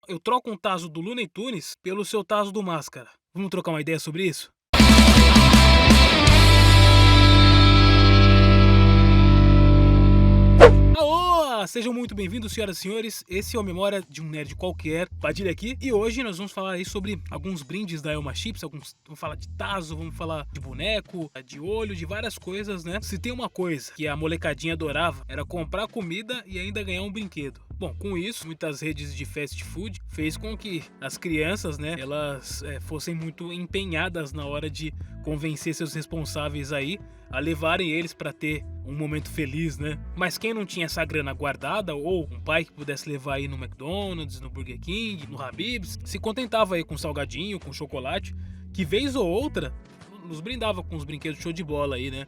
Eu troco um tazo do Looney Tunes pelo seu tazo do Máscara. Vamos trocar uma ideia sobre isso? Aô! Sejam muito bem-vindos, senhoras e senhores. Esse é o Memória de um Nerd Qualquer, Padilha aqui. E hoje nós vamos falar aí sobre alguns brindes da Elma Chips. Vamos falar de tazo, vamos falar de boneco, de olho, de várias coisas, né? Se tem uma coisa que a molecadinha adorava, era comprar comida e ainda ganhar um brinquedo. Bom, com isso, muitas redes de fast food fez com que as crianças, né, elas fossem muito empenhadas na hora de convencer seus responsáveis aí a levarem eles para ter um momento feliz, né? Mas quem não tinha essa grana guardada, ou um pai que pudesse levar aí no McDonald's, no Burger King, no Habib's, se contentava aí com salgadinho, com chocolate, que vez ou outra nos brindava com os brinquedos show de bola aí, né?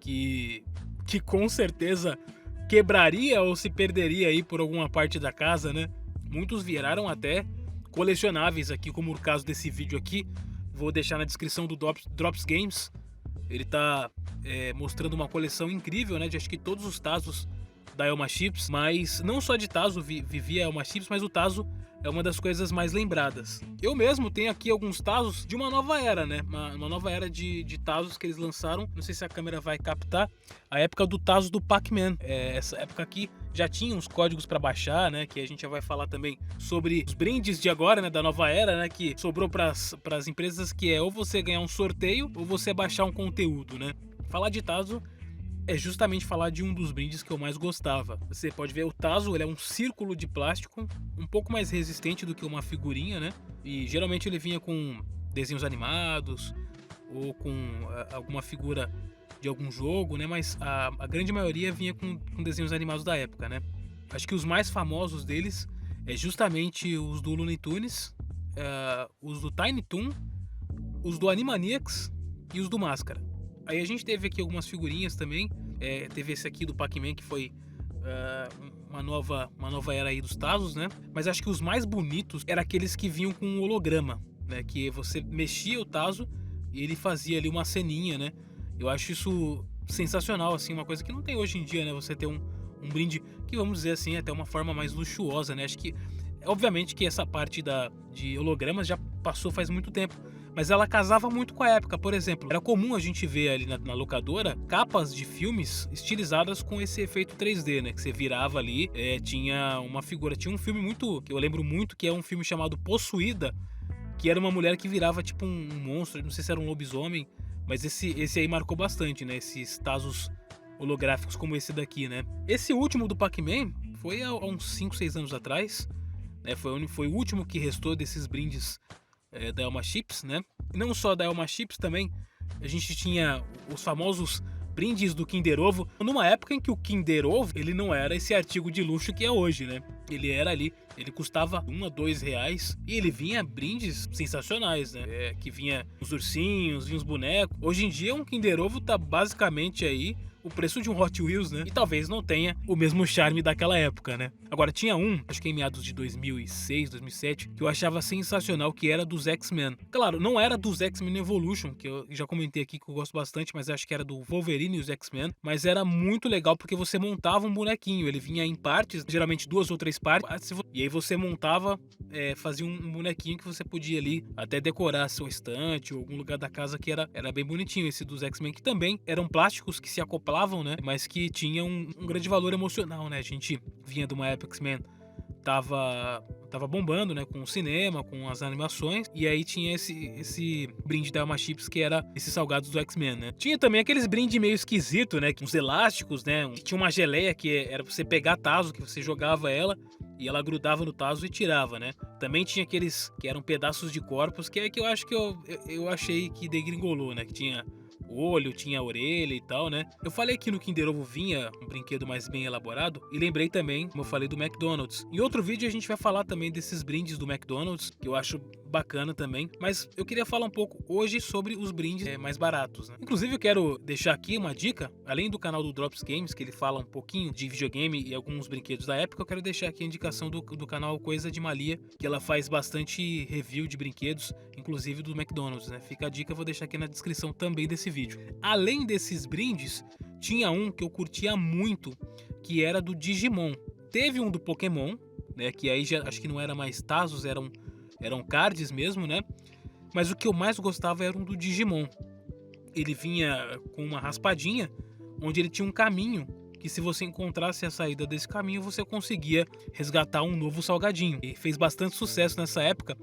Que com certeza quebraria ou se perderia aí por alguma parte da casa, né? Muitos viraram até colecionáveis aqui, como o caso desse vídeo aqui. Vou deixar na descrição do Drops Games. Ele tá mostrando uma coleção incrível, né? De acho que todos os tazos da Elma Chips. Mas não só de tazo vivia a Elma Chips, mas o tazo é uma das coisas mais lembradas. Eu mesmo tenho aqui alguns tazos de uma nova era, né? Uma nova era de tazos que eles lançaram. Não sei se a câmera vai captar. A época do tazo do Pac-Man. Essa época aqui já tinha uns códigos para baixar, né? Que a gente já vai falar também sobre os brindes de agora, né? Da nova era, né? Que sobrou para as empresas, que é ou você ganhar um sorteio ou você baixar um conteúdo, né? Falar de tazo é justamente falar de um dos brindes que eu mais gostava. Você pode ver o tazo, ele é um círculo de plástico, um pouco mais resistente do que uma figurinha, né? E geralmente ele vinha com desenhos animados ou com alguma figura de algum jogo, né? Mas a grande maioria vinha com desenhos animados da época, né? Acho que os mais famosos deles é justamente os do Looney Tunes, os do Tiny Toon, os do Animaniacs e os do Máscara. Aí a gente teve aqui algumas figurinhas também. Teve esse aqui do Pac-Man, que foi uma nova era aí dos tazos, né? Mas acho que os mais bonitos eram aqueles que vinham com um holograma, né? Que você mexia o tazo e ele fazia ali uma ceninha, né? Eu acho isso sensacional, assim, uma coisa que não tem hoje em dia, né? Você ter um brinde que, vamos dizer assim, é até uma forma mais luxuosa, né? Acho que, obviamente que essa parte de hologramas já passou faz muito tempo, mas ela casava muito com a época. Por exemplo, era comum a gente ver ali na locadora capas de filmes estilizadas com esse efeito 3D, né? Que você virava ali, tinha uma figura. Tinha um filme muito, que eu lembro muito, que é um filme chamado Possuída, que era uma mulher que virava tipo um monstro, não sei se era um lobisomem, mas esse aí marcou bastante, né? Esses tazos holográficos como esse daqui, né? Esse último do Pac-Man foi há uns 5, 6 anos atrás, né? Foi o último que restou desses brindes da Elma Chips, né? E não só da Elma Chips, também a gente tinha os famosos brindes do Kinder Ovo, numa época em que o Kinder Ovo, ele não era esse artigo de luxo que é hoje, né? Ele era ali, ele custava R$ 1 a R$ 2 e ele vinha brindes sensacionais, né? Que vinha os ursinhos, vinha os bonecos. Hoje em dia um Kinder Ovo tá basicamente aí o preço de um Hot Wheels, né? E talvez não tenha o mesmo charme daquela época, né? Agora, tinha um, acho que em meados de 2006, 2007, que eu achava sensacional, que era dos X-Men. Claro, não era dos X-Men Evolution, que eu já comentei aqui que eu gosto bastante, mas acho que era do Wolverine e os X-Men. Mas era muito legal porque você montava um bonequinho, ele vinha em partes, geralmente 2 ou 3 partes, e aí você montava, fazia um bonequinho que você podia ali até decorar sua estante ou algum lugar da casa, que era bem bonitinho. Esse dos X-Men, que também eram plásticos que se acoplavam, né? Mas que tinham um grande valor emocional, né? A gente vinha de uma época X-Men tava bombando, né, com o cinema, com as animações, e aí tinha esse brinde da Elma Chips, que era esses salgados do X-Men, né? Tinha também aqueles brindes meio esquisito, né, com uns elásticos, né? Tinha uma geleia que era pra você pegar tazo, que você jogava ela e ela grudava no tazo e tirava, né? Também tinha aqueles que eram pedaços de corpos, que eu acho que eu achei que degringolou, né? Que tinha o olho, tinha a orelha e tal, né? Eu falei que no Kinder Ovo vinha um brinquedo mais bem elaborado e lembrei também, como eu falei, do McDonald's. Em outro vídeo a gente vai falar também desses brindes do McDonald's, que eu acho bacana também, mas eu queria falar um pouco hoje sobre os brindes mais baratos, né? Inclusive eu quero deixar aqui uma dica, além do canal do Drops Games, que ele fala um pouquinho de videogame e alguns brinquedos da época, eu quero deixar aqui a indicação do canal Coisa de Malia, que ela faz bastante review de brinquedos, inclusive do McDonald's, né? Fica a dica, eu vou deixar aqui na descrição também desse vídeo. Além desses brindes, tinha um que eu curtia muito, que era do Digimon. Teve um do Pokémon, né? Que aí já acho que não era mais tazos, eram cards mesmo, né? Mas o que eu mais gostava era um do Digimon. Ele vinha com uma raspadinha, onde ele tinha um caminho, que se você encontrasse a saída desse caminho, você conseguia resgatar um novo salgadinho. E fez bastante sucesso nessa época.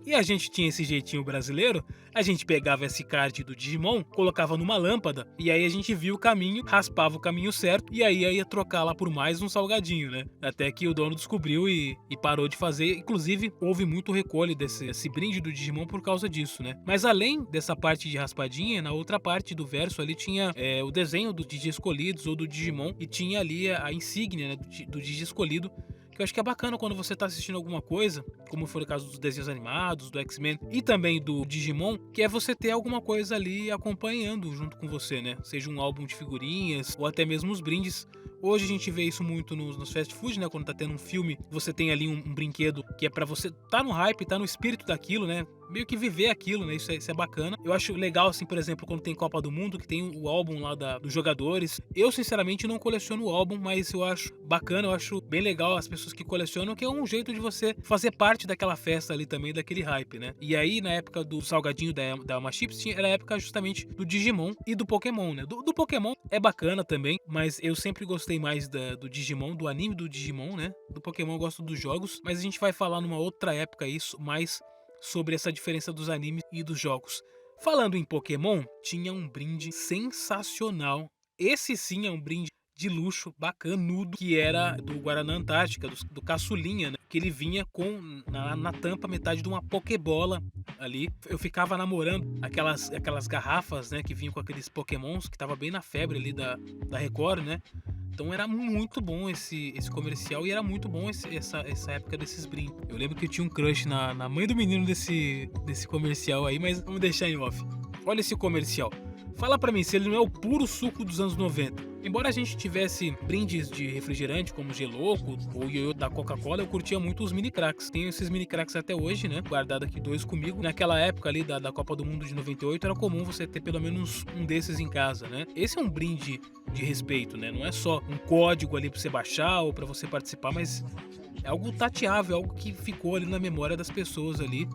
E a gente tinha esse jeitinho brasileiro, a gente pegava esse card do Digimon, colocava numa lâmpada, e aí a gente via o caminho, raspava o caminho certo, e aí ia trocar lá por mais um salgadinho, né? Até que o dono descobriu e parou de fazer. Inclusive, houve muito recolhe desse brinde do Digimon por causa disso, né? Mas além dessa parte de raspadinha, na outra parte do verso ali tinha o desenho dos Digi escolhidos ou do Digimon, e tinha ali a insígnia, né, do Digi escolhido, que eu acho que é bacana quando você tá assistindo alguma coisa, como foi o caso dos desenhos animados, do X-Men e também do Digimon, que é você ter alguma coisa ali acompanhando junto com você, né? Seja um álbum de figurinhas ou até mesmo os brindes. Hoje a gente vê isso muito nos fast food, né? Quando tá tendo um filme, você tem ali um brinquedo que é pra você tá no hype, tá no espírito daquilo, né? Meio que viver aquilo, né? Isso é bacana. Eu acho legal, assim, por exemplo, quando tem Copa do Mundo, que tem o álbum lá dos jogadores. Eu, sinceramente, não coleciono o álbum, mas eu acho bacana, eu acho bem legal as pessoas que colecionam, que é um jeito de você fazer parte daquela festa ali também, daquele hype, né? E aí, na época do salgadinho da Elma Chips, era a época justamente do Digimon e do Pokémon, né? Do Pokémon é bacana também, mas eu sempre gostei mais do Digimon, do anime do Digimon, né? Do Pokémon eu gosto dos jogos, mas a gente vai falar numa outra época isso, mais sobre essa diferença dos animes e dos jogos. Falando em Pokémon, tinha um brinde sensacional. Esse sim é um brinde de luxo, bacanudo, que era do Guaraná Antártica, do caçulinha, né? Que ele vinha com na tampa metade de uma Pokébola ali. Eu ficava namorando aquelas garrafas, né? Que vinham com aqueles Pokémons, que tava bem na febre ali da Record, né? Então era muito bom esse comercial e era muito bom essa época desses brindes. Eu lembro que eu tinha um crush na mãe do menino desse comercial aí, mas vamos deixar em off. Olha esse comercial. Fala pra mim se ele não é o puro suco dos anos 90. Embora a gente tivesse brindes de refrigerante como Geloco ou Ioiô da Coca-Cola, eu curtia muito os mini cracks. Tenho esses mini cracks até hoje, né? Guardado aqui 2 comigo. Naquela época ali da Copa do Mundo de 98 era comum você ter pelo menos um desses em casa, né? Esse é um brinde de respeito, né? Não é só um código ali pra você baixar ou pra você participar, mas é algo tateável, algo que ficou ali na memória das pessoas ali.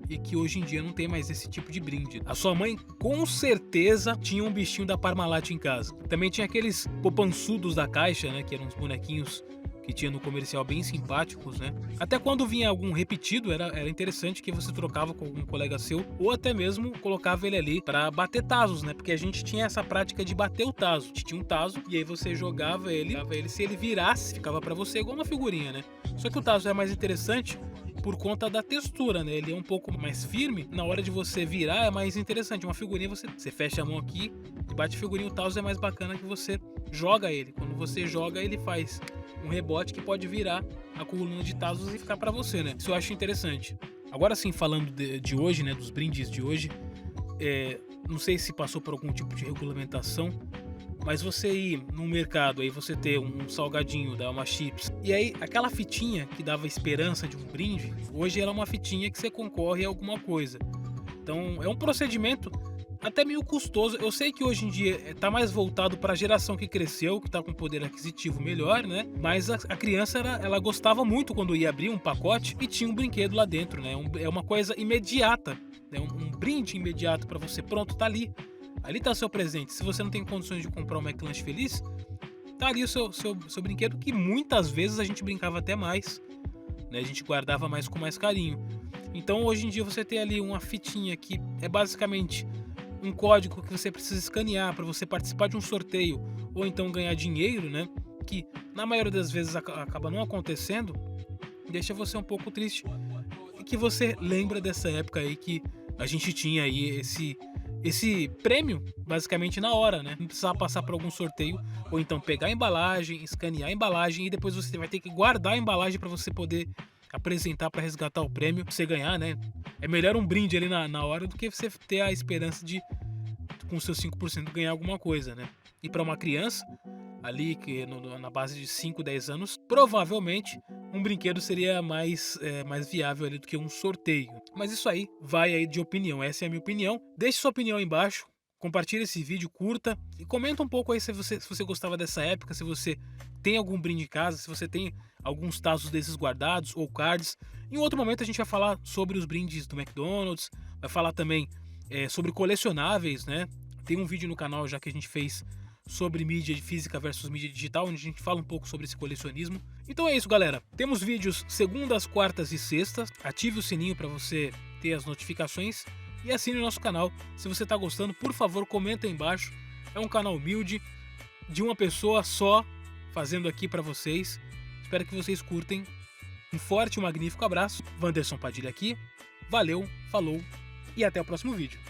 E que hoje em dia não tem mais esse tipo de brinde. A sua mãe com certeza tinha um bichinho da Parmalat em casa. Também tinha aqueles poupançudos da Caixa, né? Que eram uns bonequinhos que tinha no comercial bem simpáticos, né? Até quando vinha algum repetido, era interessante que você trocava com algum colega seu ou até mesmo colocava ele ali para bater tazos, né? Porque a gente tinha essa prática de bater o tazo. Tinha um tazo e aí você jogava ele, se ele virasse, ficava para você igual uma figurinha, né? Só que o tazo é mais interessante por conta da textura, né? Ele é um pouco mais firme. Na hora de você virar é mais interessante. Uma figurinha você fecha a mão aqui e bate a figurinha. O tazo é mais bacana que você joga ele. Quando você joga, ele faz um rebote que pode virar a coluna de tazos e ficar para você, né? Isso eu acho interessante. Agora sim, falando de hoje, né? Dos brindes de hoje, não sei se passou por algum tipo de regulamentação, mas você ir no mercado, aí você ter um salgadinho da Elma Chips, e aí aquela fitinha que dava esperança de um brinde, hoje ela é uma fitinha que você concorre a alguma coisa. Então é um procedimento até meio custoso. Eu sei que hoje em dia tá mais voltado para a geração que cresceu, que tá com poder aquisitivo melhor, né? Mas a criança ela gostava muito quando ia abrir um pacote e tinha um brinquedo lá dentro, né? É uma coisa imediata, né? Um brinde imediato para você. Pronto, tá ali. Ali tá o seu presente. Se você não tem condições de comprar um McLanche Feliz, tá ali o seu brinquedo, que muitas vezes a gente brincava até mais, né? A gente guardava mais com mais carinho. Então hoje em dia você tem ali uma fitinha que é basicamente um código que você precisa escanear para você participar de um sorteio ou então ganhar dinheiro, né? Que na maioria das vezes acaba não acontecendo, deixa você um pouco triste. E que você lembra dessa época aí que a gente tinha aí esse prêmio basicamente na hora, né? Não precisava passar por algum sorteio ou então pegar a embalagem, escanear a embalagem e depois você vai ter que guardar a embalagem para você poder apresentar para resgatar o prêmio, pra você ganhar, né? É melhor um brinde ali na hora do que você ter a esperança de com seus 5% ganhar alguma coisa, né? E para uma criança ali que na base de 5, 10 anos, provavelmente um brinquedo seria mais viável ali do que um sorteio. Mas isso aí vai aí de opinião, essa é a minha opinião. Deixe sua opinião aí embaixo, compartilhe esse vídeo, curta e comenta um pouco aí se você gostava dessa época, se você tem algum brinde em casa, se você tem alguns tazos desses guardados ou cards. Em outro momento a gente vai falar sobre os brindes do McDonald's, vai falar também sobre colecionáveis, né? Tem um vídeo no canal já que a gente fez sobre mídia física versus mídia digital, onde a gente fala um pouco sobre esse colecionismo. Então é isso, galera. Temos vídeos segundas, quartas e sextas. Ative o sininho para você ter as notificações e assine o nosso canal. Se você está gostando, por favor, comenta aí embaixo. É um canal humilde, de uma pessoa só, fazendo aqui para vocês. Espero que vocês curtem. Um forte e magnífico abraço. Wanderson Padilha aqui. Valeu, falou e até o próximo vídeo.